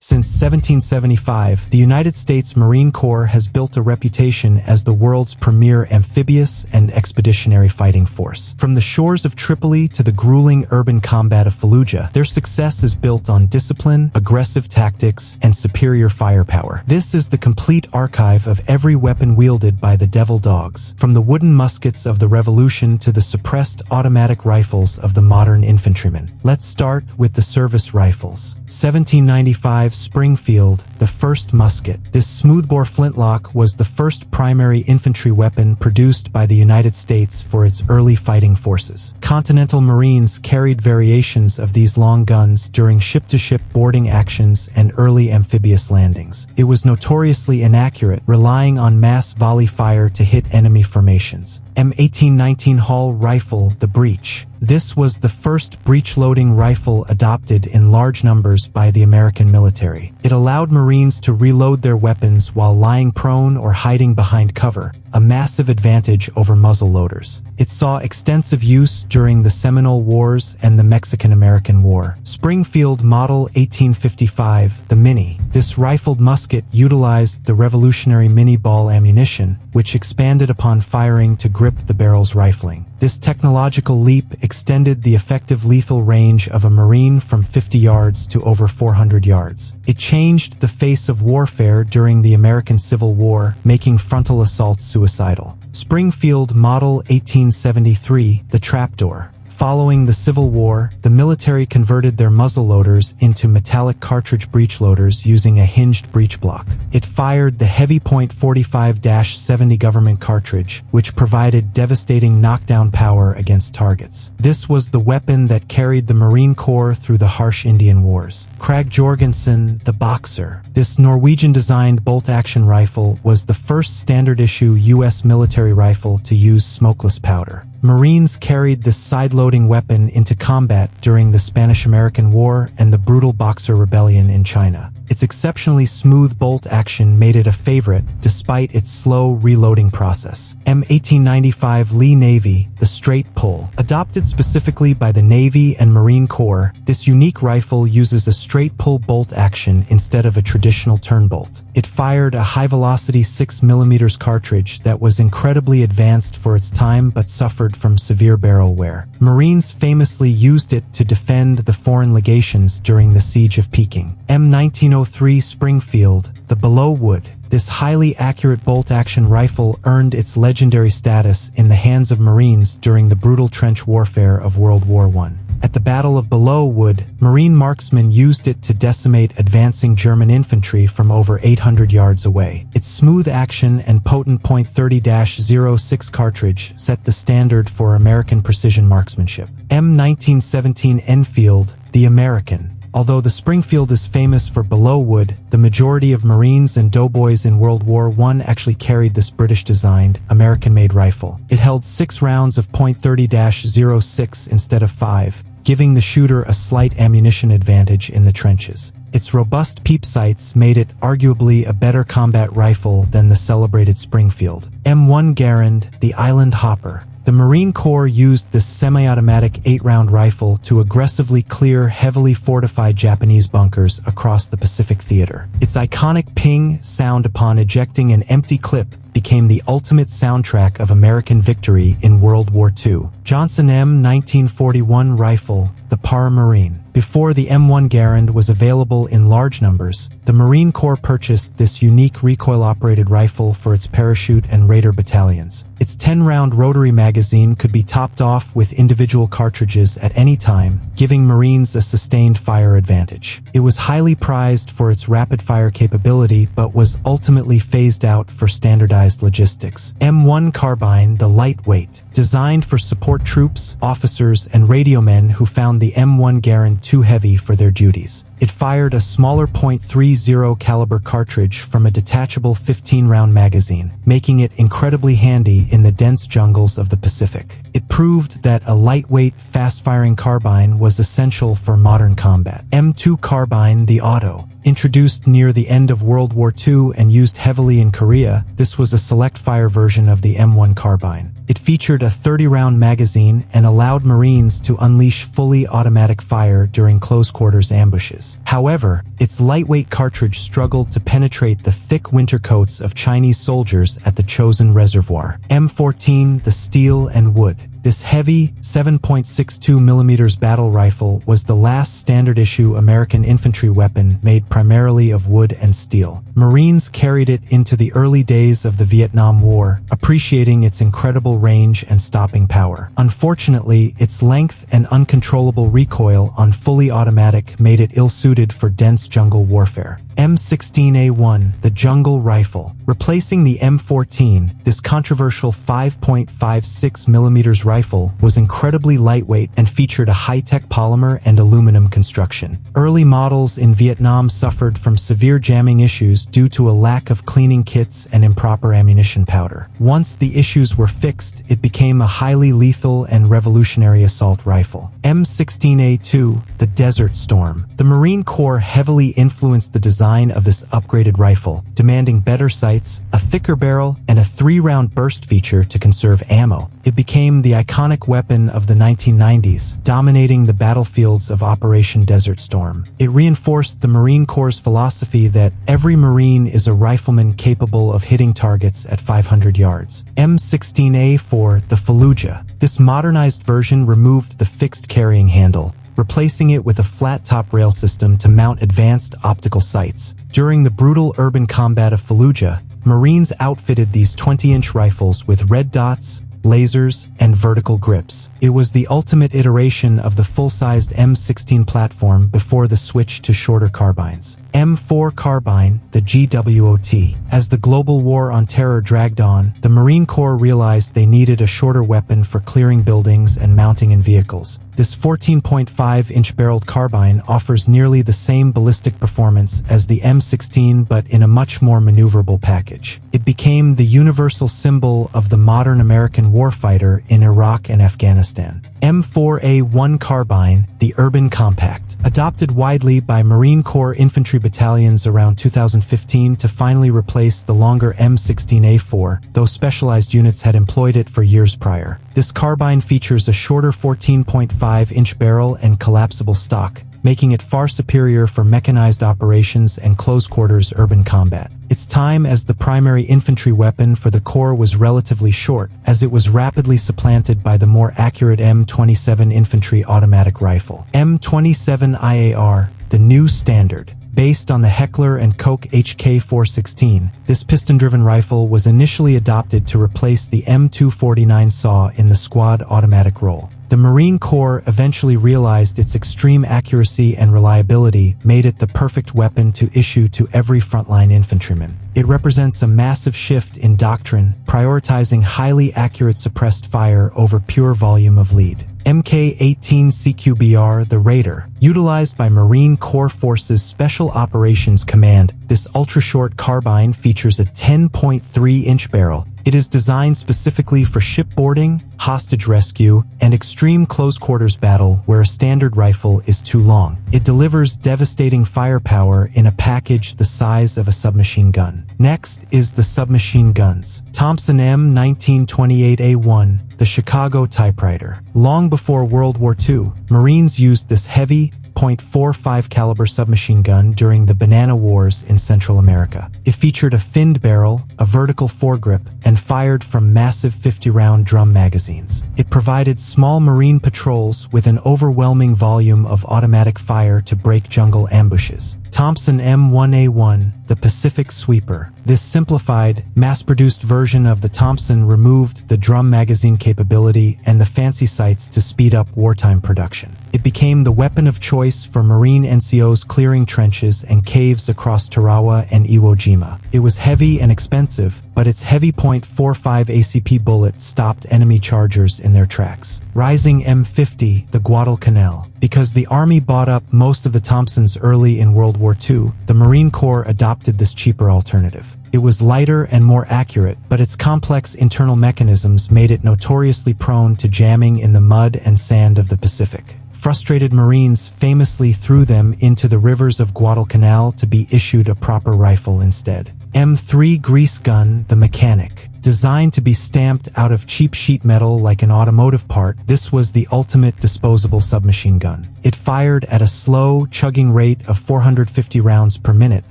Since 1775, the United States Marine Corps has built a reputation as the world's premier amphibious and expeditionary fighting force. From the shores of Tripoli to the grueling urban combat of Fallujah, their success is built on discipline, aggressive tactics, and superior firepower. This is the complete archive of every weapon wielded by the Devil Dogs, from the wooden muskets of the Revolution to the suppressed automatic rifles of the modern infantryman. Let's start with the service rifles. 1795 Springfield, the first musket. This smoothbore flintlock was the first primary infantry weapon produced by the United States for its early fighting forces. Continental Marines carried variations of these long guns during ship-to-ship boarding actions and early amphibious landings. It was notoriously inaccurate, relying on mass volley fire to hit enemy formations. M1819 Hall Rifle, the Breech. This was the first breech-loading rifle adopted in large numbers by the American military. It allowed Marines to reload their weapons while lying prone or hiding behind cover, a massive advantage over muzzle loaders. It saw extensive use during the Seminole Wars and the Mexican-American War. Springfield Model 1855, the Mini. This rifled musket utilized the revolutionary mini ball ammunition, which expanded upon firing to grip the barrel's rifling. This technological leap extended the effective lethal range of a Marine from 50 yards to over 400 yards. It changed the face of warfare during the American Civil War, making frontal assaults suicidal. Springfield Model 1873, the Trapdoor. Following the Civil War, the military converted their muzzleloaders into metallic cartridge breech loaders using a hinged breech block. It fired the heavy .45-70 government cartridge, which provided devastating knockdown power against targets. This was the weapon that carried the Marine Corps through the harsh Indian Wars. Krag Jorgensen, the Boxer. This Norwegian-designed bolt-action rifle was the first standard-issue U.S. military rifle to use smokeless powder. Marines carried this side-loading weapon into combat during the Spanish-American War and the brutal Boxer Rebellion in China. Its exceptionally smooth bolt action made it a favorite, despite its slow reloading process. M1895 Lee Navy, the Straight Pull. Adopted specifically by the Navy and Marine Corps, this unique rifle uses a straight pull bolt action instead of a traditional turn bolt. It fired a high-velocity 6mm cartridge that was incredibly advanced for its time but suffered from severe barrel wear. Marines famously used it to defend the foreign legations during the Siege of Peking. M1903 Springfield, the Below Wood. This highly accurate bolt-action rifle earned its legendary status in the hands of Marines during the brutal trench warfare of World War I. At the Battle of Below Wood, Marine marksmen used it to decimate advancing German infantry from over 800 yards away. Its smooth action and potent .30-06 cartridge set the standard for American precision marksmanship. M1917 Enfield, the American. Although the Springfield is famous for Below Wood, the majority of Marines and doughboys in World War I actually carried this British-designed, American-made rifle. It held 6 rounds of .30-06 instead of 5, giving the shooter a slight ammunition advantage in the trenches. Its robust peep sights made it arguably a better combat rifle than the celebrated Springfield. M1 Garand, the Island Hopper. The Marine Corps used this semi-automatic 8-round rifle to aggressively clear heavily fortified Japanese bunkers across the Pacific Theater. Its iconic ping sound upon ejecting an empty clip became the ultimate soundtrack of American victory in World War II. Johnson M1941 Rifle, the Para Marine. Before the M1 Garand was available in large numbers, the Marine Corps purchased this unique recoil-operated rifle for its parachute and raider battalions. Its 10-round rotary magazine could be topped off with individual cartridges at any time, giving Marines a sustained fire advantage. It was highly prized for its rapid-fire capability but was ultimately phased out for standardized logistics. M1 Carbine, the Lightweight. Designed for support troops, officers, and radiomen who found the M1 Garand too heavy for their duties. It fired a smaller .30 caliber cartridge from a detachable 15-round magazine, making it incredibly handy in the dense jungles of the Pacific. It proved that a lightweight, fast-firing carbine was essential for modern combat. M2 Carbine, the Auto. Introduced near the end of World War II and used heavily in Korea, this was a select-fire version of the M1 carbine. It featured a 30-round magazine and allowed Marines to unleash fully automatic fire during close-quarters ambushes. However, its lightweight cartridge struggled to penetrate the thick winter coats of Chinese soldiers at the chosen reservoir. M14, the steel and wood. This heavy 7.62mm battle rifle was the last standard-issue American infantry weapon made primarily of wood and steel. Marines carried it into the early days of the Vietnam War, appreciating its incredible range and stopping power. Unfortunately, its length and uncontrollable recoil on fully automatic made it ill-suited for dense jungle warfare. M16A1, the jungle rifle. Replacing the M14, this controversial 5.56mm rifle was incredibly lightweight and featured a high-tech polymer and aluminum construction. Early models in Vietnam suffered from severe jamming issues due to a lack of cleaning kits and improper ammunition powder. Once the issues were fixed, it became a highly lethal and revolutionary assault rifle. M16A2, the Desert Storm. The Marine Corps heavily influenced the design of this upgraded rifle, demanding better sights, a thicker barrel, and a 3-round burst feature to conserve ammo. It became the iconic weapon of the 1990s, dominating the battlefields of Operation Desert Storm. It reinforced the Marine Corps' philosophy that every Marine is a rifleman capable of hitting targets at 500 yards. M16A4, the Fallujah. This modernized version removed the fixed carrying handle, replacing it with a flat-top rail system to mount advanced optical sights. During the brutal urban combat of Fallujah, Marines outfitted these 20-inch rifles with red dots, lasers, and vertical grips. It was the ultimate iteration of the full-sized M16 platform before the switch to shorter carbines. M4 carbine, the GWOT. As the global war on terror dragged on, the Marine Corps realized they needed a shorter weapon for clearing buildings and mounting in vehicles. This 14.5-inch barreled carbine offers nearly the same ballistic performance as the M16 but in a much more maneuverable package. It became the universal symbol of the modern American warfighter in Iraq and Afghanistan. M4A1 carbine, the Urban Compact. Adopted widely by Marine Corps infantry battalions around 2015 to finally replace the longer M16A4, though specialized units had employed it for years prior. This carbine features a shorter 14.5-inch barrel and collapsible stock, making it far superior for mechanized operations and close-quarters urban combat. Its time as the primary infantry weapon for the Corps was relatively short, as it was rapidly supplanted by the more accurate M27 infantry automatic rifle. M27 IAR, the new standard. Based on the Heckler & Koch HK416, this piston-driven rifle was initially adopted to replace the M249 SAW in the squad automatic role. The Marine Corps eventually realized its extreme accuracy and reliability made it the perfect weapon to issue to every frontline infantryman. It represents a massive shift in doctrine, prioritizing highly accurate suppressed fire over pure volume of lead. Mk-18 CQBR, the Raider. Utilized by Marine Corps Forces Special Operations Command, this ultra-short carbine features a 10.3-inch barrel. It is designed specifically for shipboarding, hostage rescue, and extreme close-quarters battle where a standard rifle is too long. It delivers devastating firepower in a package the size of a submachine gun. Next is the Submachine Guns. Thompson M1928A1, the Chicago typewriter. Long before World War II, Marines used this heavy, .45 caliber submachine gun during the Banana Wars in Central America. It featured a finned barrel, a vertical foregrip, and fired from massive 50-round drum magazines. It provided small Marine patrols with an overwhelming volume of automatic fire to break jungle ambushes. Thompson M1A1, the Pacific Sweeper. This simplified, mass-produced version of the Thompson removed the drum magazine capability and the fancy sights to speed up wartime production. It became the weapon of choice for Marine NCOs clearing trenches and caves across Tarawa and Iwo Jima. It was heavy and expensive, but its heavy .45 ACP bullet stopped enemy chargers in their tracks. Rising M50, the Guadalcanal. Because the Army bought up most of the Thompsons early in World War II, the Marine Corps adopted this cheaper alternative. It was lighter and more accurate, but its complex internal mechanisms made it notoriously prone to jamming in the mud and sand of the Pacific. Frustrated Marines famously threw them into the rivers of Guadalcanal to be issued a proper rifle instead. M3 Grease Gun, the Mechanic. Designed to be stamped out of cheap sheet metal like an automotive part, this was the ultimate disposable submachine gun. It fired at a slow, chugging rate of 450 rounds per minute,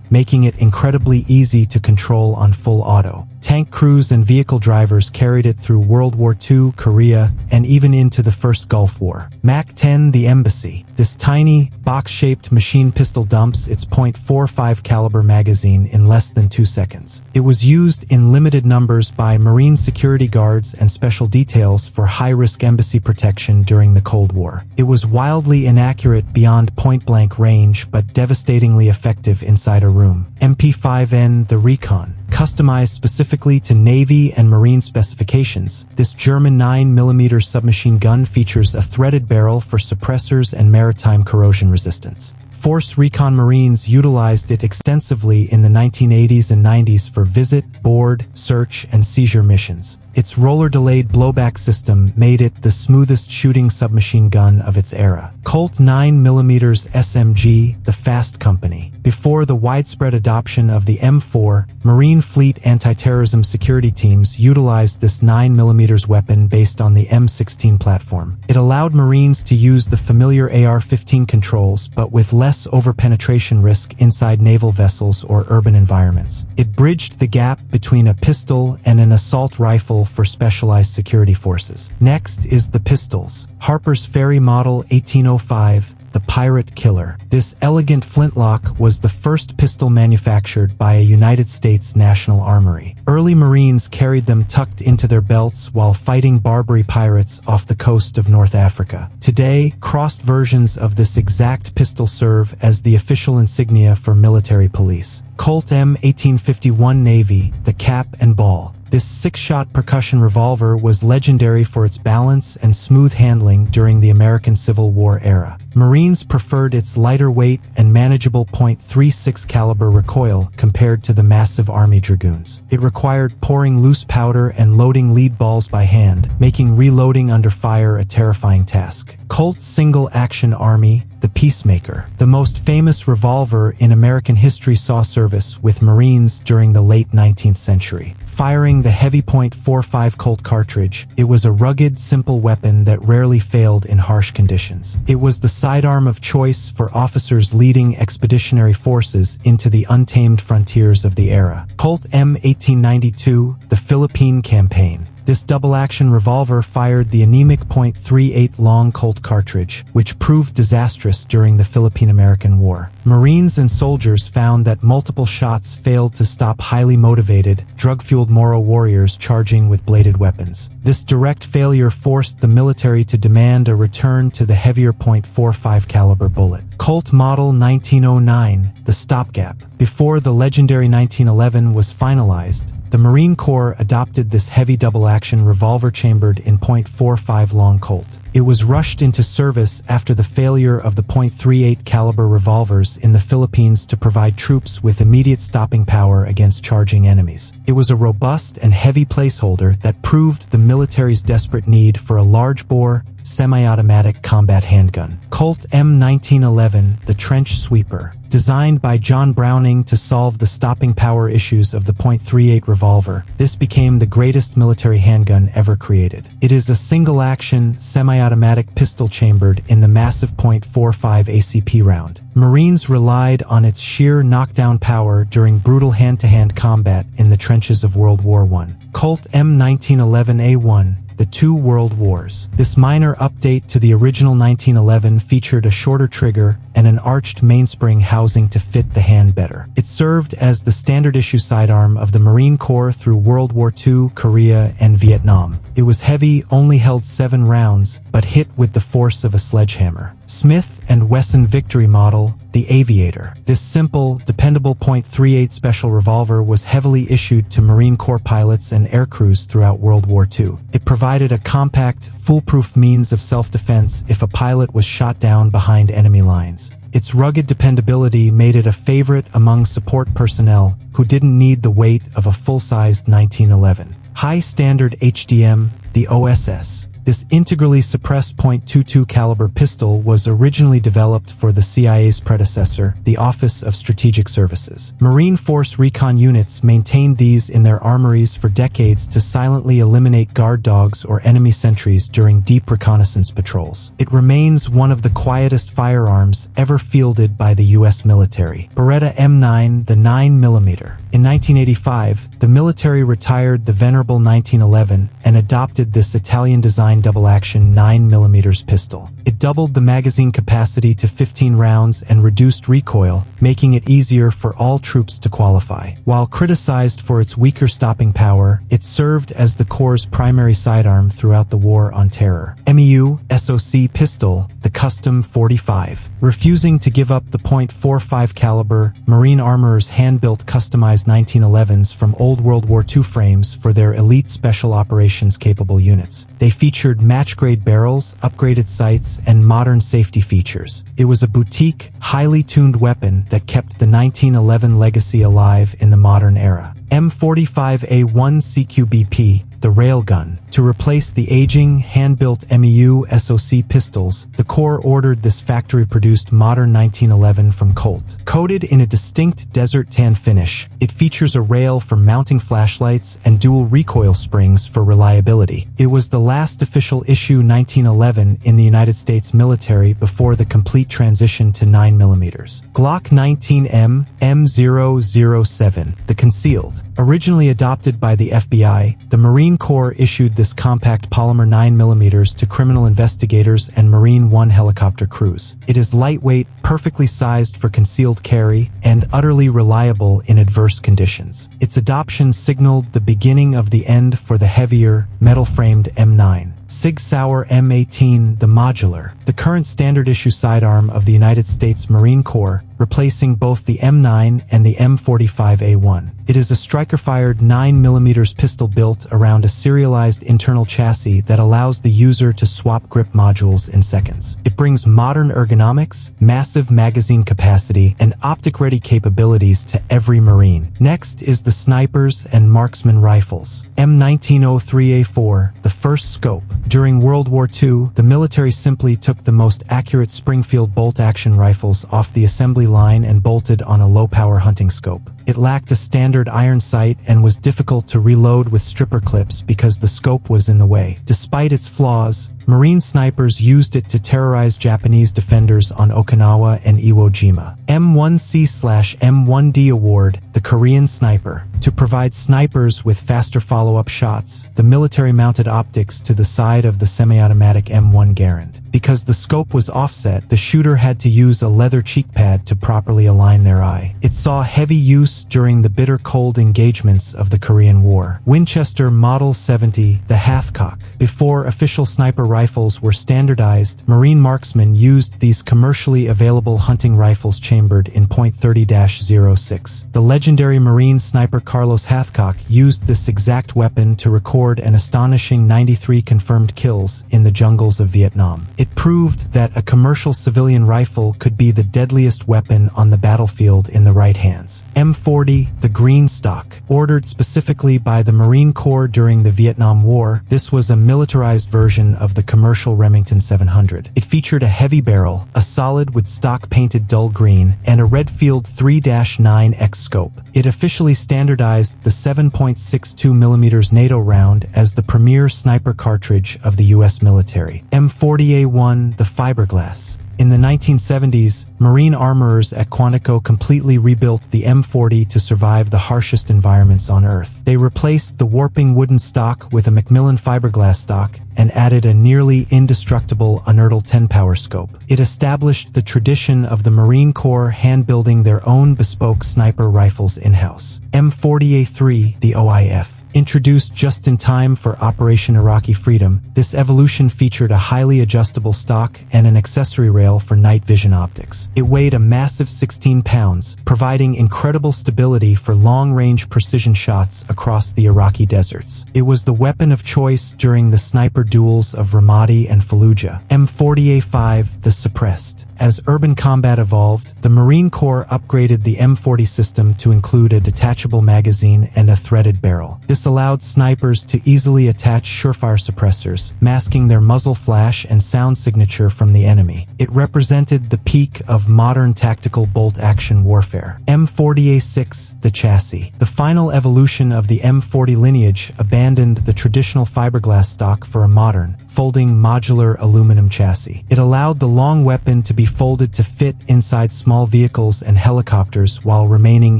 making it incredibly easy to control on full auto. Tank crews and vehicle drivers carried it through World War II, Korea, and even into the First Gulf War. MAC-10 The Embassy. This tiny, box-shaped machine pistol dumps its .45 caliber magazine in less than 2 seconds. It was used in limited numbers by Marine security guards and special details for high-risk embassy protection during the Cold War. It was wildly inaccurate beyond point-blank range but devastatingly effective inside a room. MP5N The Recon. Customized specifically to Navy and Marine specifications, this German 9mm submachine gun features a threaded barrel for suppressors and maritime corrosion resistance. Force Recon Marines utilized it extensively in the 1980s and 90s for visit, board, search, and seizure missions. Its roller-delayed blowback system made it the smoothest shooting submachine gun of its era. Colt 9mm SMG, the Fast Company. Before the widespread adoption of the M4, Marine Fleet anti-terrorism security teams utilized this 9mm weapon based on the M16 platform. It allowed Marines to use the familiar AR-15 controls but with less over-penetration risk inside naval vessels or urban environments. It bridged the gap between a pistol and an assault rifle for specialized security forces. Next is the pistols. Harper's Ferry Model 1805, the Pirate Killer. This elegant flintlock was the first pistol manufactured by a United States National Armory. Early Marines carried them tucked into their belts while fighting Barbary Pirates off the coast of North Africa. Today, crossed versions of this exact pistol serve as the official insignia for military police. Colt M1851 Navy, the Cap and Ball. This 6-shot percussion revolver was legendary for its balance and smooth handling during the American Civil War era. Marines preferred its lighter weight and manageable .36 caliber recoil compared to the massive Army Dragoons. It required pouring loose powder and loading lead balls by hand, making reloading under fire a terrifying task. Colt Single Action Army, the Peacemaker. The most famous revolver in American history saw service with Marines during the late 19th century. Firing the heavy .45 Colt cartridge, it was a rugged, simple weapon that rarely failed in harsh conditions. It was the sidearm of choice for officers leading expeditionary forces into the untamed frontiers of the era. Colt M1892, the Philippine Campaign. This double-action revolver fired the anemic .38 long Colt cartridge, which proved disastrous during the Philippine-American War. Marines and soldiers found that multiple shots failed to stop highly motivated, drug-fueled Moro warriors charging with bladed weapons. This direct failure forced the military to demand a return to the heavier .45 caliber bullet. Colt Model 1909, the Stopgap. Before the legendary 1911 was finalized, the Marine Corps adopted this heavy double-action revolver chambered in .45 long Colt. It was rushed into service after the failure of the .38 caliber revolvers in the Philippines to provide troops with immediate stopping power against charging enemies. It was a robust and heavy placeholder that proved the military's desperate need for a large-bore, semi-automatic combat handgun. Colt M1911, the Trench Sweeper. Designed by John Browning to solve the stopping power issues of the .38 revolver, this became the greatest military handgun ever created. It is a single-action, semi-automatic pistol chambered in the massive .45 ACP round. Marines relied on its sheer knockdown power during brutal hand-to-hand combat in the trenches of World War I. Colt M1911A1, the Two World Wars. This minor update to the original 1911 featured a shorter trigger and an arched mainspring housing to fit the hand better. It served as the standard-issue sidearm of the Marine Corps through World War II, Korea, and Vietnam. It was heavy, only held 7 rounds, but hit with the force of a sledgehammer. Smith & Wesson Victory Model, the Aviator. This simple, dependable .38 special revolver was heavily issued to Marine Corps pilots and aircrews throughout World War II. It provided a compact, foolproof means of self-defense if a pilot was shot down behind enemy lines. Its rugged dependability made it a favorite among support personnel who didn't need the weight of a full-sized 1911. High Standard HDM, the OSS. This integrally suppressed .22 caliber pistol was originally developed for the CIA's predecessor, the Office of Strategic Services. Marine Force recon units maintained these in their armories for decades to silently eliminate guard dogs or enemy sentries during deep reconnaissance patrols. It remains one of the quietest firearms ever fielded by the U.S. military. Beretta M9, the 9mm. In 1985, the military retired the venerable 1911 and adopted this Italian-designed double-action 9mm pistol. It doubled the magazine capacity to 15 rounds and reduced recoil, making it easier for all troops to qualify. While criticized for its weaker stopping power, it served as the Corps' primary sidearm throughout the War on Terror. MEU SOC pistol, the Custom 45. Refusing to give up the .45 caliber, Marine armorers hand-built customized 1911s from old World War II frames for their elite special operations-capable units. They featured match-grade barrels, upgraded sights, and modern safety features. It was a boutique, highly tuned weapon that kept the 1911 legacy alive in the modern era. M45A1 CQBP, the railgun. To replace the aging, hand-built MEU SOC pistols, the Corps ordered this factory-produced modern 1911 from Colt. Coated in a distinct desert tan finish, it features a rail for mounting flashlights and dual recoil springs for reliability. It was the last official issue 1911 in the United States military before the complete transition to 9mm. Glock 19M M007, the concealed. Originally adopted by the FBI, the Marine Corps issued this compact polymer 9mm to criminal investigators and Marine One helicopter crews. It is lightweight, perfectly sized for concealed carry, and utterly reliable in adverse conditions. Its adoption signaled the beginning of the end for the heavier, metal-framed M9. Sig Sauer M18, the modular, the current standard-issue sidearm of the United States Marine Corps, replacing both the M9 and the M45A1. It is a striker-fired 9mm pistol built around a serialized internal chassis that allows the user to swap grip modules in seconds. It brings modern ergonomics, massive magazine capacity, and optic-ready capabilities to every Marine. Next is the snipers and marksman rifles. M1903A4, the first scope. During World War II, the military simply took the most accurate Springfield bolt-action rifles off the assembly line and bolted on a low-power hunting scope. It lacked a standard iron sight and was difficult to reload with stripper clips because the scope was in the way. Despite its flaws, Marine snipers used it to terrorize Japanese defenders on Okinawa and Iwo Jima. M1C/M1D Award, the Korean sniper. To provide snipers with faster follow-up shots, the military mounted optics to the side of the semi-automatic M1 Garand. Because the scope was offset, the shooter had to use a leather cheek pad to properly align their eye. It saw heavy use during the bitter cold engagements of the Korean War. Winchester Model 70, the Hathcock. Before official sniper rifles were standardized, Marine marksmen used these commercially available hunting rifles chambered in .30-06. The legendary Marine sniper Carlos Hathcock used this exact weapon to record an astonishing 93 confirmed kills in the jungles of Vietnam. It proved that a commercial civilian rifle could be the deadliest weapon on the battlefield in the right hands. M40, the green stock. Ordered specifically by the Marine Corps during the Vietnam War, this was a militarized version of the commercial Remington 700. It featured a heavy barrel, a solid with stock painted dull green, and a Redfield 3-9X scope. It officially standardized the 7.62mm NATO round as the premier sniper cartridge of the U.S. military. M40A1, the fiberglass. In the 1970s, Marine armorers at Quantico completely rebuilt the M40 to survive the harshest environments on Earth. They replaced the warping wooden stock with a Macmillan fiberglass stock and added a nearly indestructible Unertl 10-power scope. It established the tradition of the Marine Corps hand-building their own bespoke sniper rifles in-house. M40A3, the OIF. Introduced just in time for Operation Iraqi Freedom, this evolution featured a highly adjustable stock and an accessory rail for night vision optics. It weighed a massive 16 pounds, providing incredible stability for long-range precision shots across the Iraqi deserts. It was the weapon of choice during the sniper duels of Ramadi and Fallujah. M40A5, the suppressed. As urban combat evolved, the Marine Corps upgraded the M40 system to include a detachable magazine and a threaded barrel. This This allowed snipers to easily attach surefire suppressors, masking their muzzle flash and sound signature from the enemy. It represented the peak of modern tactical bolt-action warfare. M40A6, the chassis. The final evolution of the M40 lineage abandoned the traditional fiberglass stock for a modern, folding modular aluminum chassis. It allowed the long weapon to be folded to fit inside small vehicles and helicopters while remaining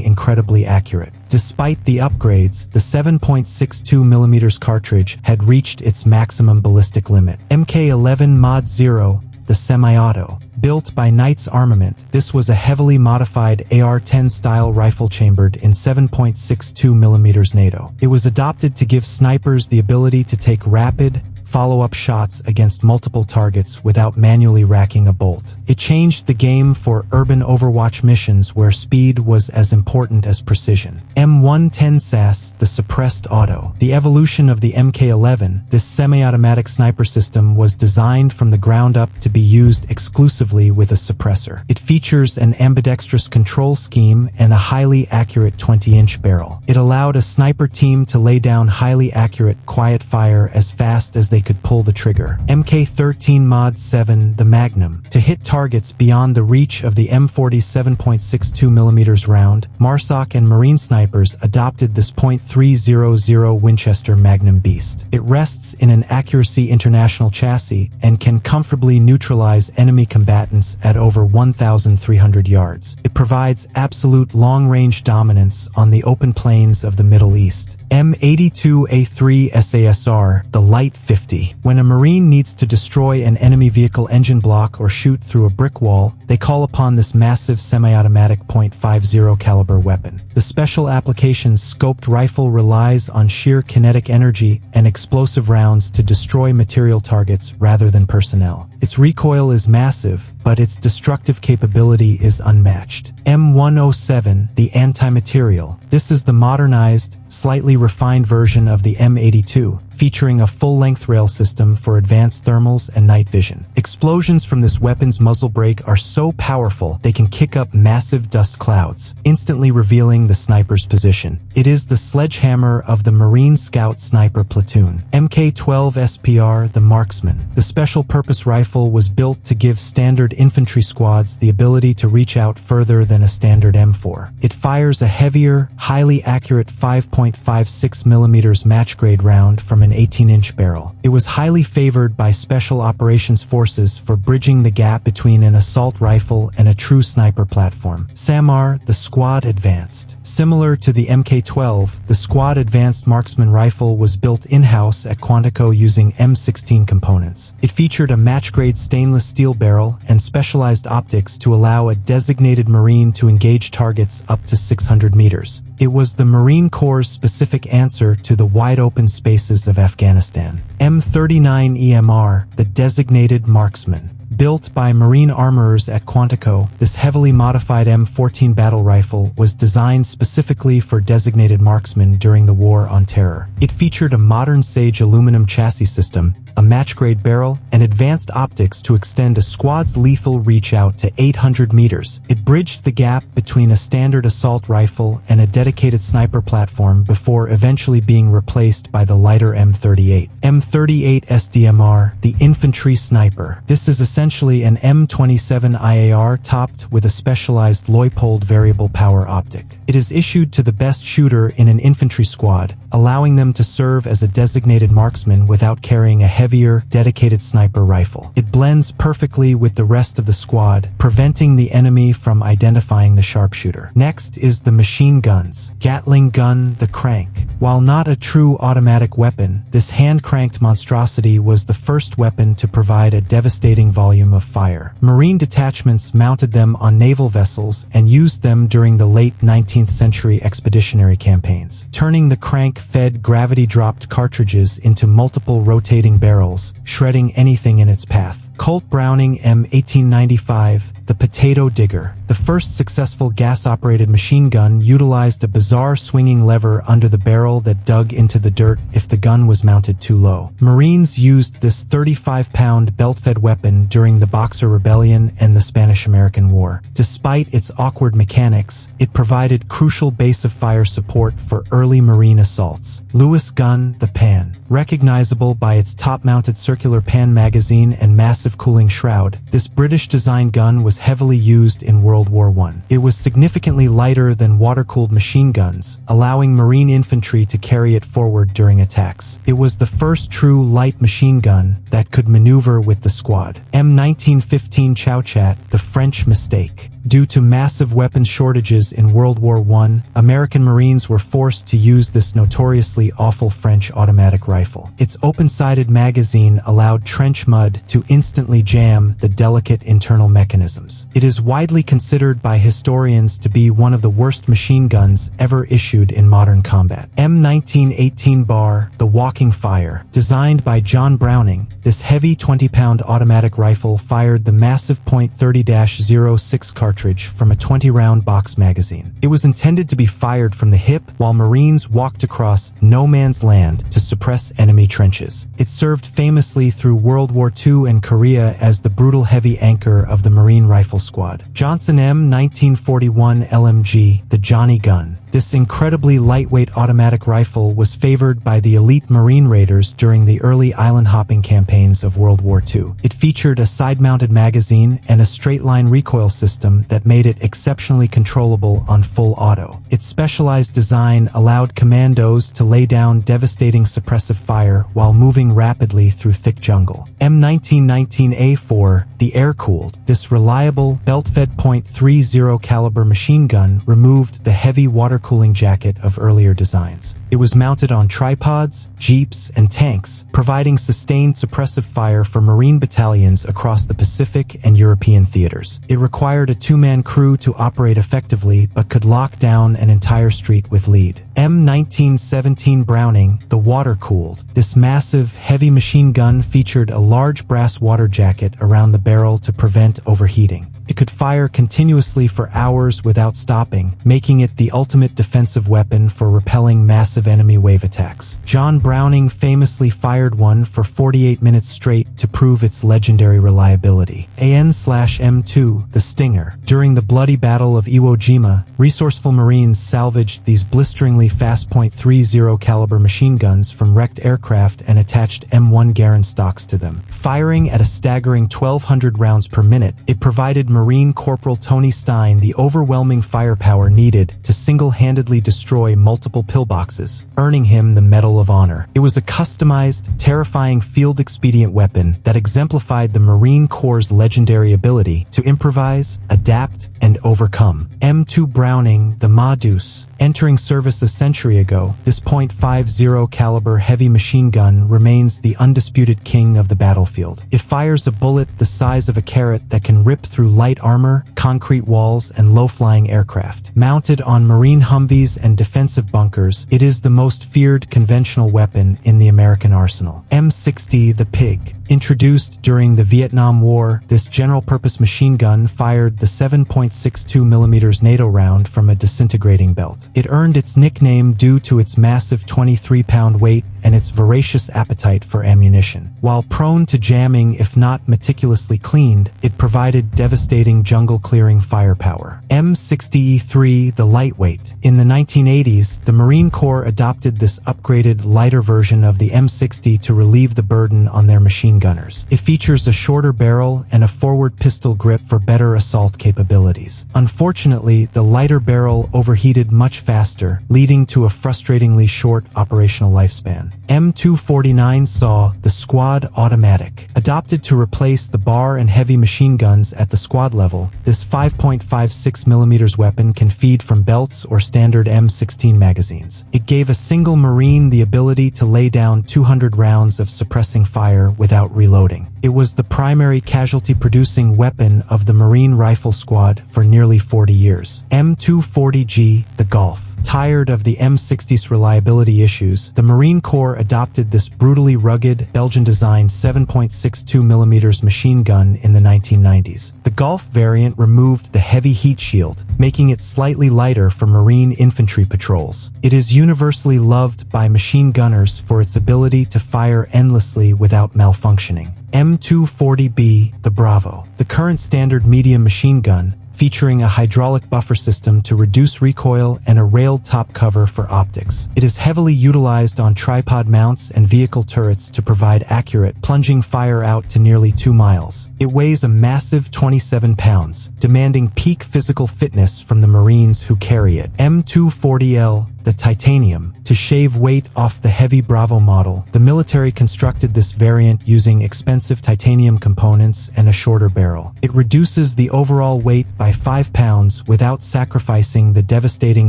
incredibly accurate. Despite the upgrades, the 7.62mm cartridge had reached its maximum ballistic limit. Mk11 Mod 0, the semi-auto. Built by Knights Armament, this was a heavily modified AR-10 style rifle chambered in 7.62mm NATO. It was adopted to give snipers the ability to take rapid, follow-up shots against multiple targets without manually racking a bolt. It changed the game for urban Overwatch missions where speed was as important as precision. M110 SAS, the suppressed auto. The evolution of the Mk11, this semi-automatic sniper system was designed from the ground up to be used exclusively with a suppressor. It features an ambidextrous control scheme and a highly accurate 20-inch barrel. It allowed a sniper team to lay down highly accurate, quiet fire as fast as they could pull the trigger. Mk13 Mod 7, the Magnum. To hit targets beyond the reach of the M40 7.62mm round, MARSOC and Marine snipers adopted this .300 Winchester Magnum Beast. It rests in an Accuracy International chassis and can comfortably neutralize enemy combatants at over 1,300 yards. It provides absolute long-range dominance on the open plains of the Middle East. M82A3 SASR, the Light 50. When a Marine needs to destroy an enemy vehicle engine block or shoot through a brick wall, they call upon this massive semi-automatic .50 caliber weapon. The special applications scoped rifle relies on sheer kinetic energy and explosive rounds to destroy material targets rather than personnel. Its recoil is massive, but its destructive capability is unmatched. M107, the anti-material. This is the modernized, slightly refined version of the M82, featuring a full-length rail system for advanced thermals and night vision. Explosions from this weapon's muzzle brake are so powerful they can kick up massive dust clouds, instantly revealing the sniper's position. It is the sledgehammer of the Marine Scout Sniper Platoon. Mk12 SPR, the Marksman. The special-purpose rifle was built to give standard infantry squads the ability to reach out further than a standard M4. It fires a heavier, highly accurate 5.56mm match-grade round from an 18-inch barrel. It was highly favored by Special Operations Forces for bridging the gap between an assault rifle and a true sniper platform. SAMAR, the Squad Advanced. Similar to the Mk12, the Squad Advanced Marksman rifle was built in-house at Quantico using M16 components. It featured a match-grade stainless steel barrel and specialized optics to allow a designated Marine to engage targets up to 600 meters. It was the Marine Corps' specific answer to the wide-open spaces of Afghanistan. M39 EMR, the designated marksman. Built by Marine armorers at Quantico, this heavily modified M14 battle rifle was designed specifically for designated marksmen during the War on Terror. It featured a modern Sage aluminum chassis system, a match-grade barrel, and advanced optics to extend a squad's lethal reach out to 800 meters. It bridged the gap between a standard assault rifle and a dedicated sniper platform before eventually being replaced by the lighter M38. M38 SDMR, the infantry sniper. This is essentially an M27 IAR topped with a specialized Leupold variable power optic. It is issued to the best shooter in an infantry squad, allowing them to serve as a designated marksman without carrying a heavier, dedicated sniper rifle. It blends perfectly with the rest of the squad, preventing the enemy from identifying the sharpshooter. Next is the machine guns. Gatling gun, the Crank. While not a true automatic weapon, this hand-cranked monstrosity was the first weapon to provide a devastating volume of fire. Marine detachments mounted them on naval vessels and used them during the late 19th century expeditionary campaigns. Turning the Crank fed gravity-dropped cartridges into multiple rotating barrels, shredding anything in its path. Colt Browning M1895, the Potato Digger. The first successful gas-operated machine gun utilized a bizarre swinging lever under the barrel that dug into the dirt if the gun was mounted too low. Marines used this 35-pound belt-fed weapon during the Boxer Rebellion and the Spanish-American War. Despite its awkward mechanics, it provided crucial base-of-fire support for early Marine assaults. Lewis gun, the Pan. Recognizable by its top-mounted circular pan magazine and massive cooling shroud, this British-designed gun was heavily used in World War I. It was significantly lighter than water-cooled machine guns, allowing Marine infantry to carry it forward during attacks. It was the first true light machine gun that could maneuver with the squad. M1915 Chauchat, the French Mistake. Due to massive weapons shortages in World War I, American Marines were forced to use this notoriously awful French automatic rifle. Its open-sided magazine allowed trench mud to instantly jam the delicate internal mechanisms. It is widely considered by historians to be one of the worst machine guns ever issued in modern combat. M1918 Bar, the Walking Fire. Designed by John Browning, this heavy 20-pound automatic rifle fired the massive .30-06 cartridge from a 20-round box magazine. It was intended to be fired from the hip while Marines walked across no man's land to suppress enemy trenches. It served famously through World War II and Korea as the brutal heavy anchor of the Marine Rifle Squad. Johnson M1941 LMG, the Johnny Gun. This incredibly lightweight automatic rifle was favored by the elite Marine raiders during the early island-hopping campaigns of World War II. It featured a side-mounted magazine and a straight-line recoil system that made it exceptionally controllable on full auto. Its specialized design allowed commandos to lay down devastating suppressive fire while moving rapidly through thick jungle. M1919A4, the air-cooled. This reliable, belt-fed .30 caliber machine gun removed the heavy water cooling jacket of earlier designs. It was mounted on tripods, jeeps, and tanks, providing sustained suppressive fire for Marine battalions across the Pacific and European theaters. It required a two-man crew to operate effectively but could lock down an entire street with lead. M1917 Browning, the water-cooled. This massive, heavy machine gun featured a large brass water jacket around the barrel to prevent overheating. It could fire continuously for hours without stopping, making it the ultimate defensive weapon for repelling massive enemy wave attacks. John Browning famously fired one for 48 minutes straight to prove its legendary reliability. AN/M2, the Stinger. During the bloody Battle of Iwo Jima, resourceful Marines salvaged these blisteringly fast .30 caliber machine guns from wrecked aircraft and attached M1 Garand stocks to them. Firing at a staggering 1,200 rounds per minute, it provided Marine Corporal Tony Stein the overwhelming firepower needed to single-handedly destroy multiple pillboxes, earning him the Medal of Honor. It was a customized, terrifying field-expedient weapon that exemplified the Marine Corps' legendary ability to improvise, adapt, and overcome. M2 Browning, the Ma-Deuce. Entering service a century ago, this .50 caliber heavy machine gun remains the undisputed king of the battlefield. It fires a bullet the size of a carrot that can rip through light armor, concrete walls, and low-flying aircraft. Mounted on Marine Humvees and defensive bunkers, it is the most feared conventional weapon in the American arsenal. M60, the Pig. Introduced during the Vietnam War, this general-purpose machine gun fired the 7.62mm NATO round from a disintegrating belt. It earned its nickname due to its massive 23-pound weight and its voracious appetite for ammunition. While prone to jamming if not meticulously cleaned, it provided devastating jungle-clearing firepower. M60E3, the Lightweight. In the 1980s, the Marine Corps adopted this upgraded, lighter version of the M60 to relieve the burden on their machine gunners. It features a shorter barrel and a forward pistol grip for better assault capabilities. Unfortunately, the lighter barrel overheated much faster, leading to a frustratingly short operational lifespan. M249 SAW, the Squad Automatic. Adopted to replace the bar and heavy machine guns at the squad level, this 5.56mm weapon can feed from belts or standard M16 magazines. It gave a single Marine the ability to lay down 200 rounds of suppressing fire without reloading. It was the primary casualty-producing weapon of the Marine Rifle Squad for nearly 40 years. M240G, the Golf. Tired of the M60's reliability issues, the Marine Corps adopted this brutally rugged, Belgian-designed 7.62mm machine gun in the 1990s. The Golf variant removed the heavy heat shield, making it slightly lighter for Marine infantry patrols. It is universally loved by machine gunners for its ability to fire endlessly without malfunctioning. M240B, the Bravo. The current standard medium machine gun, featuring a hydraulic buffer system to reduce recoil and a railed top cover for optics. It is heavily utilized on tripod mounts and vehicle turrets to provide accurate, plunging fire out to nearly 2 miles. It weighs a massive 27 pounds, demanding peak physical fitness from the Marines who carry it. M240L, the Titanium. To shave weight off the heavy Bravo model, the military constructed this variant using expensive titanium components and a shorter barrel. It reduces the overall weight by 5 pounds without sacrificing the devastating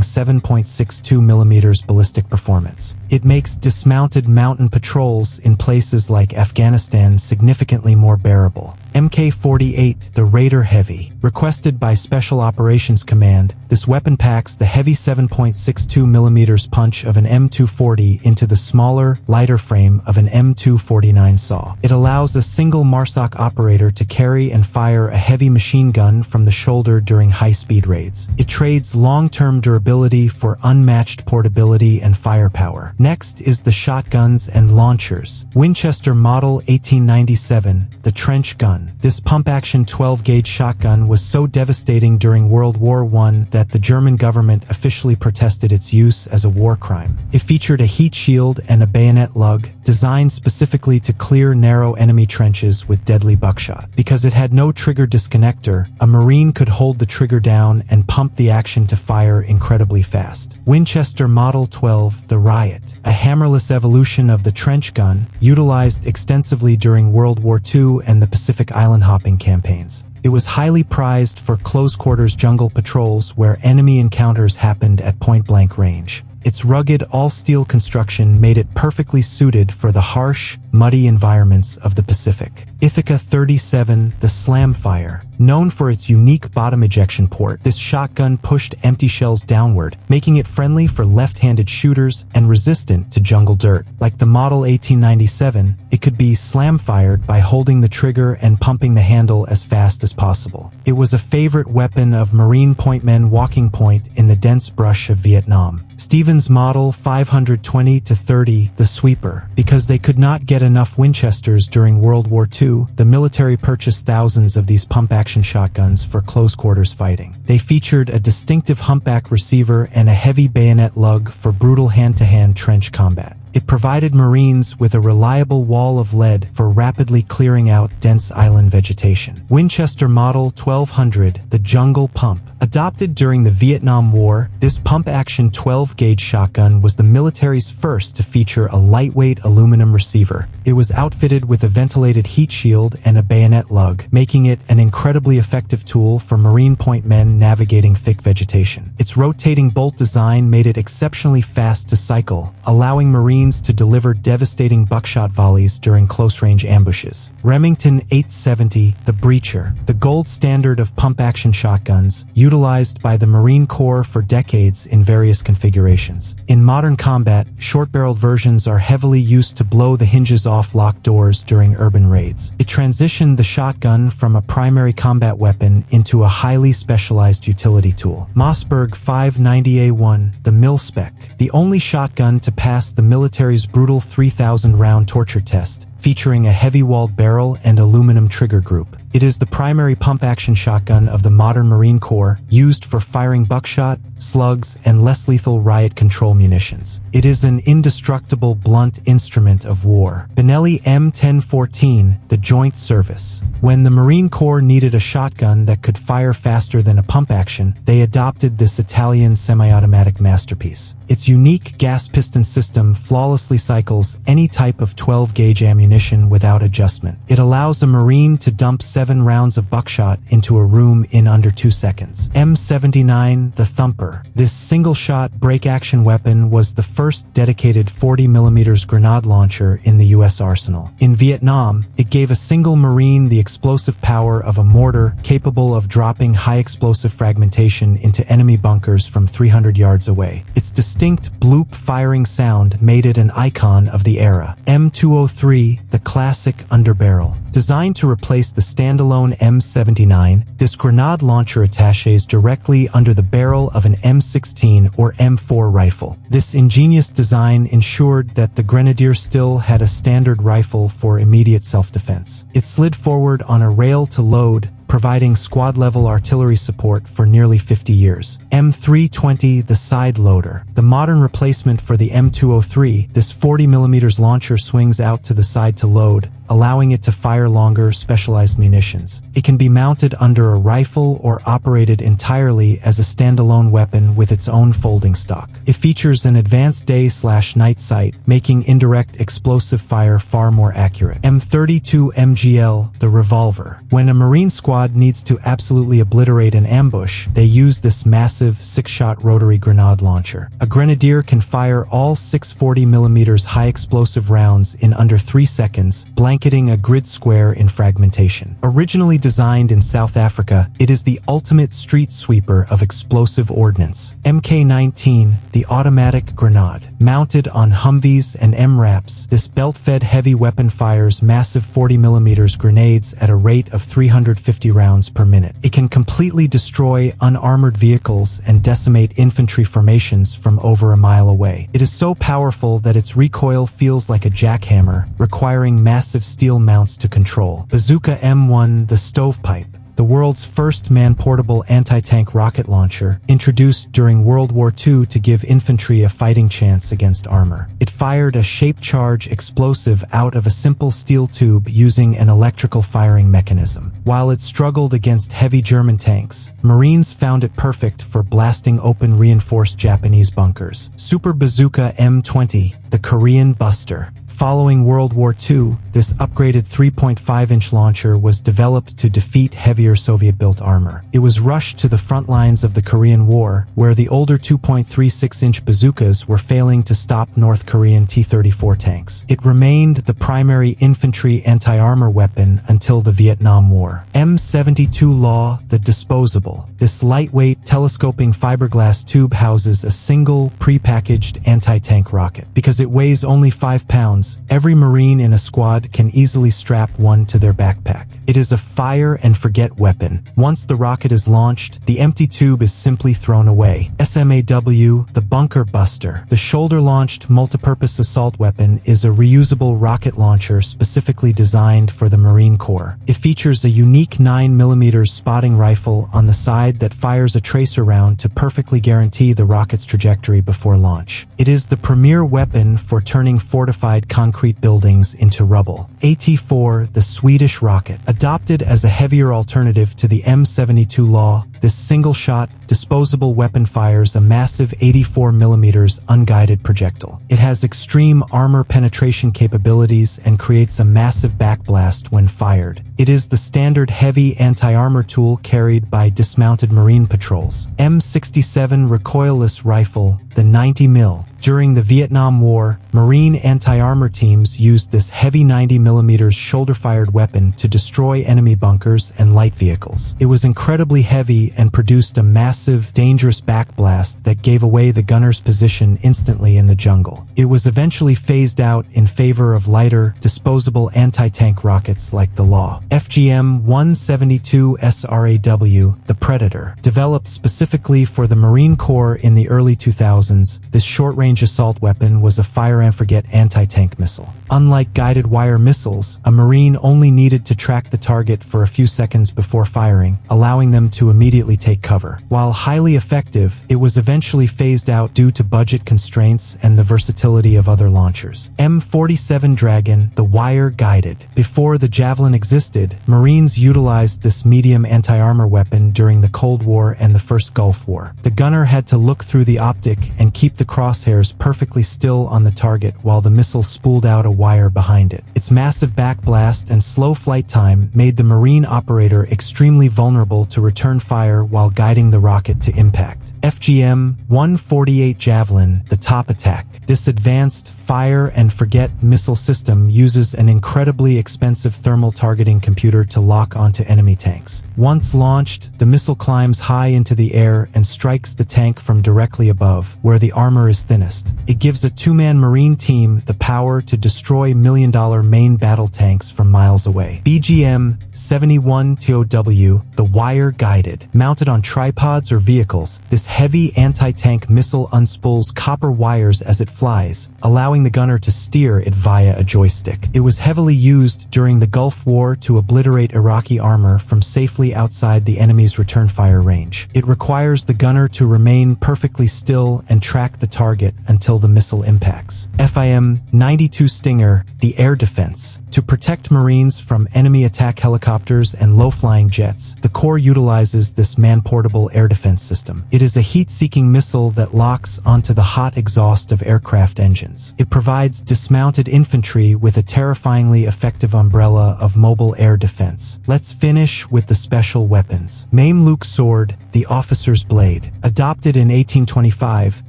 7.62mm ballistic performance. It makes dismounted mountain patrols in places like Afghanistan significantly more bearable. Mk48, the Raider Heavy. Requested by Special Operations Command, this weapon packs the heavy 7.62mm punch of an M240 into the smaller, lighter frame of an M249 saw. It allows a single MARSOC operator to carry and fire a heavy machine gun from the shoulder during high-speed raids. It trades long-term durability for unmatched portability and firepower. Next is the shotguns and launchers. Winchester Model 1897, the Trench Gun. This pump-action 12-gauge shotgun was so devastating during World War I that the German government officially protested its use as a war crime. It featured a heat shield and a bayonet lug, designed specifically to clear narrow enemy trenches with deadly buckshot. Because it had no trigger disconnector, a Marine could hold the trigger down and pump the action to fire incredibly fast. Winchester Model 12, the Riot. A hammerless evolution of the trench gun, utilized extensively during World War II and the Pacific Island hopping campaigns. It was highly prized for close-quarters jungle patrols where enemy encounters happened at point-blank range. Its rugged all-steel construction made it perfectly suited for the harsh, muddy environments of the Pacific. Ithaca 37, the Slamfire. Known for its unique bottom ejection port, this shotgun pushed empty shells downward, making it friendly for left-handed shooters and resistant to jungle dirt. Like the Model 1897, it could be slam-fired by holding the trigger and pumping the handle as fast as possible. It was a favorite weapon of Marine pointmen walking point in the dense brush of Vietnam. Stevens Model 520-30, the Sweeper. Because they could not get enough Winchesters during World War II, the military purchased thousands of these pump-action shotguns for close-quarters fighting. They featured a distinctive humpback receiver and a heavy bayonet lug for brutal hand-to-hand trench combat. It provided Marines with a reliable wall of lead for rapidly clearing out dense island vegetation. Winchester Model 1200, the Jungle Pump. Adopted during the Vietnam War, this pump-action 12-gauge shotgun was the military's first to feature a lightweight aluminum receiver. It was outfitted with a ventilated heat shield and a bayonet lug, making it an incredibly effective tool for Marine pointmen navigating thick vegetation. Its rotating bolt design made it exceptionally fast to cycle, allowing Marines to deliver devastating buckshot volleys during close-range ambushes. Remington 870, the Breacher. The gold standard of pump-action shotguns, utilized by the Marine Corps for decades in various configurations. In modern combat, short-barreled versions are heavily used to blow the hinges off locked doors during urban raids. It transitioned the shotgun from a primary combat weapon into a highly specialized utility tool. Mossberg 590A1, the Mil-Spec. The only shotgun to pass the military's brutal 3,000-round torture test, featuring a heavy-walled barrel and aluminum trigger group. It is the primary pump-action shotgun of the modern Marine Corps, used for firing buckshot, slugs, and less lethal riot control munitions. It is an indestructible blunt instrument of war. Benelli M1014, the Joint Service. When the Marine Corps needed a shotgun that could fire faster than a pump-action, they adopted this Italian semi-automatic masterpiece. Its unique gas piston system flawlessly cycles any type of 12-gauge ammunition ammunition without adjustment. It allows a Marine to dump 7 rounds of buckshot into a room in under 2 seconds. M79, the Thumper. This single-shot break-action weapon was the first dedicated 40mm grenade launcher in the U.S. arsenal. In Vietnam, it gave a single Marine the explosive power of a mortar capable of dropping high-explosive fragmentation into enemy bunkers from 300 yards away. Its distinct bloop firing sound made it an icon of the era. M203, the classic underbarrel. Designed to replace the standalone M79, this grenade launcher attaches directly under the barrel of an M16 or M4 rifle. This ingenious design ensured that the grenadier still had a standard rifle for immediate self-defense. It slid forward on a rail to load, providing squad-level artillery support for nearly 50 years. M320, the side loader. The modern replacement for the M203, this 40mm launcher swings out to the side to load, allowing it to fire longer, specialized munitions. It can be mounted under a rifle or operated entirely as a standalone weapon with its own folding stock. It features an advanced day/night sight, making indirect explosive fire far more accurate. M32 MGL, the revolver. When a Marine squad needs to absolutely obliterate an ambush, they use this massive 6-shot rotary grenade launcher. A grenadier can fire all 6 40mm high-explosive rounds in under 3 seconds, blanketing a grid square in fragmentation. Originally designed in South Africa, it is the ultimate street sweeper of explosive ordnance. MK19, the automatic grenade. Mounted on Humvees and MRAPs, this belt-fed heavy weapon fires massive 40mm grenades at a rate of 350 rounds per minute. It can completely destroy unarmored vehicles and decimate infantry formations from over a mile away. It is so powerful that its recoil feels like a jackhammer, requiring massive steel mounts to control. Bazooka M1, the stovepipe. The world's first man-portable anti-tank rocket launcher, introduced during World War II to give infantry a fighting chance against armor. It fired a shape-charge explosive out of a simple steel tube using an electrical firing mechanism. While it struggled against heavy German tanks, Marines found it perfect for blasting open reinforced Japanese bunkers. Super Bazooka M20, the Korean Buster. Following World War II, this upgraded 3.5-inch launcher was developed to defeat heavier Soviet-built armor. It was rushed to the front lines of the Korean War, where the older 2.36-inch bazookas were failing to stop North Korean T-34 tanks. It remained the primary infantry anti-armor weapon until the Vietnam War. M72 Law, the disposable. This lightweight, telescoping fiberglass tube houses a single, pre-packaged anti-tank rocket. Because it weighs only 5 pounds, every Marine in a squad can easily strap one to their backpack. It is a fire-and-forget weapon. Once the rocket is launched, the empty tube is simply thrown away. SMAW, the Bunker Buster. The shoulder-launched multipurpose assault weapon is a reusable rocket launcher specifically designed for the Marine Corps. It features a unique 9mm spotting rifle on the side that fires a tracer round to perfectly guarantee the rocket's trajectory before launch. It is the premier weapon for turning fortified concrete buildings into rubble. AT-4, the Swedish rocket. Adopted as a heavier alternative to the M72 Law, this single-shot, disposable weapon fires a massive 84mm unguided projectile. It has extreme armor penetration capabilities and creates a massive backblast when fired. It is the standard heavy anti-armor tool carried by dismounted Marine patrols. M67 recoilless rifle, the 90mm. During the Vietnam War, Marine anti-armor teams used this heavy 90mm shoulder-fired weapon to destroy enemy bunkers and light vehicles. It was incredibly heavy and produced a massive, dangerous backblast that gave away the gunner's position instantly in the jungle. It was eventually phased out in favor of lighter, disposable anti-tank rockets like the Law. FGM-172 SRAW, the Predator. Developed specifically for the Marine Corps in the early 2000s, this short-range assault weapon was a fire-and-forget anti-tank missile. Unlike guided wire missiles, a Marine only needed to track the target for a few seconds before firing, allowing them to immediately take cover. While highly effective, it was eventually phased out due to budget constraints and the versatility of other launchers. M47 Dragon, the wire-guided. Before the Javelin existed, Marines utilized this medium anti-armor weapon during the Cold War and the First Gulf War. The gunner had to look through the optic and keep the crosshairs wires perfectly still on the target while the missile spooled out a wire behind it. Its massive backblast and slow flight time made the Marine operator extremely vulnerable to return fire while guiding the rocket to impact. FGM-148 Javelin, the top attack. This advanced fire-and-forget missile system uses an incredibly expensive thermal targeting computer to lock onto enemy tanks. Once launched, the missile climbs high into the air and strikes the tank from directly above, where the armor is thinnest. It gives a two-man Marine team the power to destroy million-dollar main battle tanks from miles away. BGM-71 TOW, the wire-guided. Mounted on tripods or vehicles, this heavy anti-tank missile unspools copper wires as it flies, allowing the gunner to steer it via a joystick. It was heavily used during the Gulf War to obliterate Iraqi armor from safely outside the enemy's return fire range. It requires the gunner to remain perfectly still and track the target until the missile impacts. FIM-92 Stinger, the air defense. To protect Marines from enemy attack helicopters and low-flying jets, the Corps utilizes this man-portable air defense system. It is a heat-seeking missile that locks onto the hot exhaust of aircraft engines. It provides dismounted infantry with a terrifyingly effective umbrella of mobile air defense. Let's finish with the special weapons. Mamluk Sword, the officer's blade. Adopted in 1825,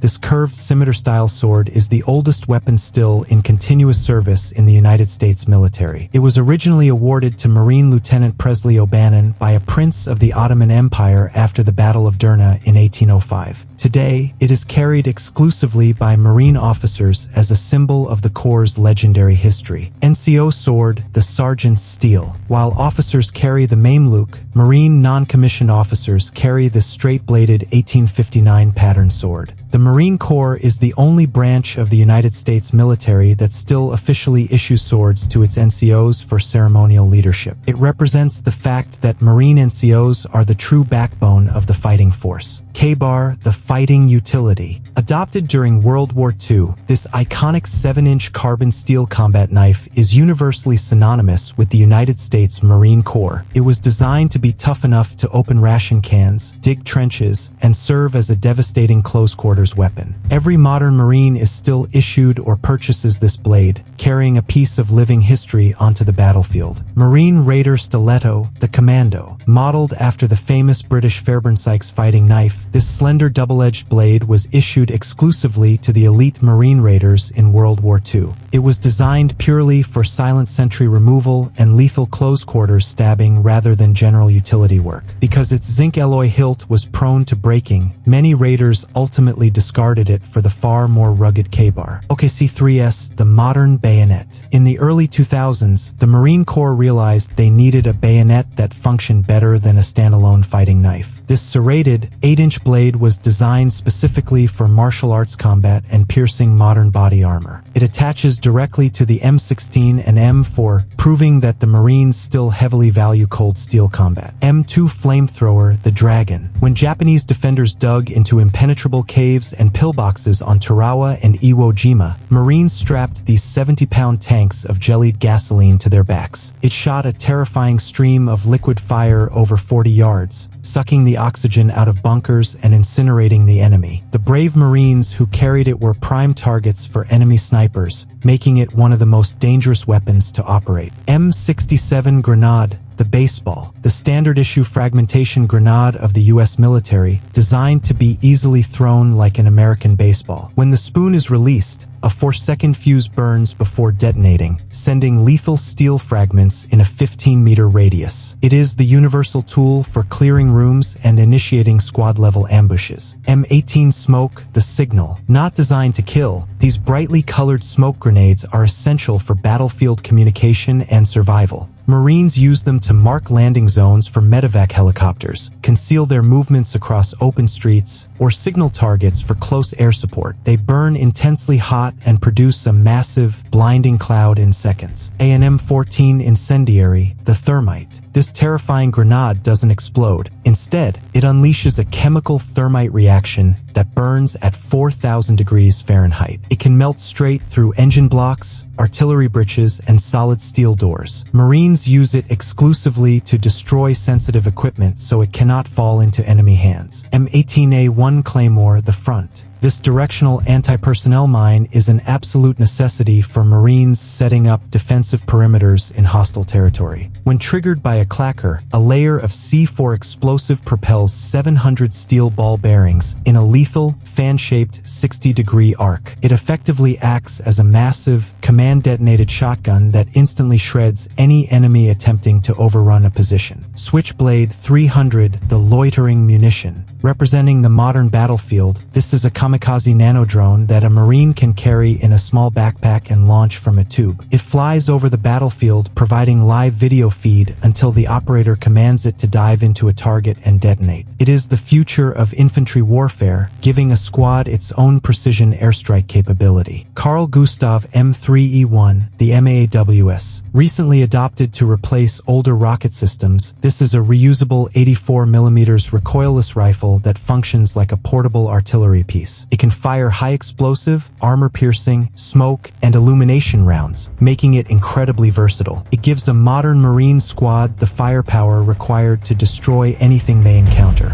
this curved scimitar-style sword is the oldest weapon still in continuous service in the United States military. It was originally awarded to Marine Lieutenant Presley O'Bannon by a prince of the Ottoman Empire after the Battle of Derna in 1805. Today, it is carried exclusively by Marine officers as a symbol of the Corps' legendary history. NCO Sword, the sergeant's steel. While officers carry the Mamluk, Marine non-commissioned officers carry the straight-bladed 1859 pattern sword. The Marine Corps is the only branch of the United States military that still officially issues swords to its NCOs for ceremonial leadership. It represents the fact that Marine NCOs are the true backbone of the fighting force. K-Bar, the fighting utility. Adopted during World War II, this iconic 7-inch carbon steel combat knife is universally synonymous with the United States Marine Corps. It was designed to be tough enough to open ration cans, dig trenches, and serve as a devastating close-quarters weapon. Every modern Marine is still issued or purchases this blade, carrying a piece of living history onto the battlefield. Marine Raider Stiletto, the Commando. Modeled after the famous British Fairbairn Sykes fighting knife, this slender double-edged blade was issued exclusively to the elite Marine Raiders in World War II. It was designed purely for silent sentry removal and lethal close-quarters stabbing rather than general utility work. Because its zinc alloy hilt was prone to breaking, many Raiders ultimately discarded it for the far more rugged K-Bar. OKC-3S, the modern bayonet. In the early 2000s, the Marine Corps realized they needed a bayonet that functioned better than a standalone fighting knife. This serrated, 8-inch blade was designed specifically for martial arts combat and piercing modern body armor. It attaches directly to the M16 and M4, proving that the Marines still heavily value cold steel combat. M2 Flamethrower, the Dragon. When Japanese defenders dug into impenetrable caves and pillboxes on Tarawa and Iwo Jima, Marines strapped these 70-pound tanks of jellied gasoline to their backs. It shot a terrifying stream of liquid fire over 40 yards, sucking the oxygen out of bunkers and incinerating the enemy. The brave Marines who carried it were prime targets for enemy snipers, making it one of the most dangerous weapons to operate. M27 Grenade, the baseball, the standard-issue fragmentation grenade of the U.S. military, designed to be easily thrown like an American baseball. When the spoon is released, a 4-second fuse burns before detonating, sending lethal steel fragments in a 15-meter radius. It is the universal tool for clearing rooms and initiating squad-level ambushes. M18 Smoke, the signal. Not designed to kill, these brightly colored smoke grenades are essential for battlefield communication and survival. Marines use them to mark landing zones for medevac helicopters, conceal their movements across open streets, or signal targets for close air support. They burn intensely hot and produce a massive, blinding cloud in seconds. M14 Incendiary, the thermite. This terrifying grenade doesn't explode. Instead, it unleashes a chemical thermite reaction that burns at 4,000 degrees Fahrenheit. It can melt straight through engine blocks, artillery breeches, and solid steel doors. Marines use it exclusively to destroy sensitive equipment so it cannot fall into enemy hands. M18A1 Claymore, the front. This directional anti-personnel mine is an absolute necessity for Marines setting up defensive perimeters in hostile territory. When triggered by a clacker, a layer of C4 explosive propels 700 steel ball bearings in a lethal, fan-shaped 60-degree arc. It effectively acts as a massive, command-detonated shotgun that instantly shreds any enemy attempting to overrun a position. Switchblade 300, the loitering munition. Representing the modern battlefield, this is a kamikaze nanodrone that a Marine can carry in a small backpack and launch from a tube. It flies over the battlefield, providing live video feed until the operator commands it to dive into a target and detonate. It is the future of infantry warfare, giving a squad its own precision airstrike capability. Carl Gustav M3E1, the MAWS. Recently adopted to replace older rocket systems, this is a reusable 84mm recoilless rifle that functions like a portable artillery piece. It can fire high explosive, armor-piercing, smoke, and illumination rounds, making it incredibly versatile. It gives a modern Marine squad the firepower required to destroy anything they encounter.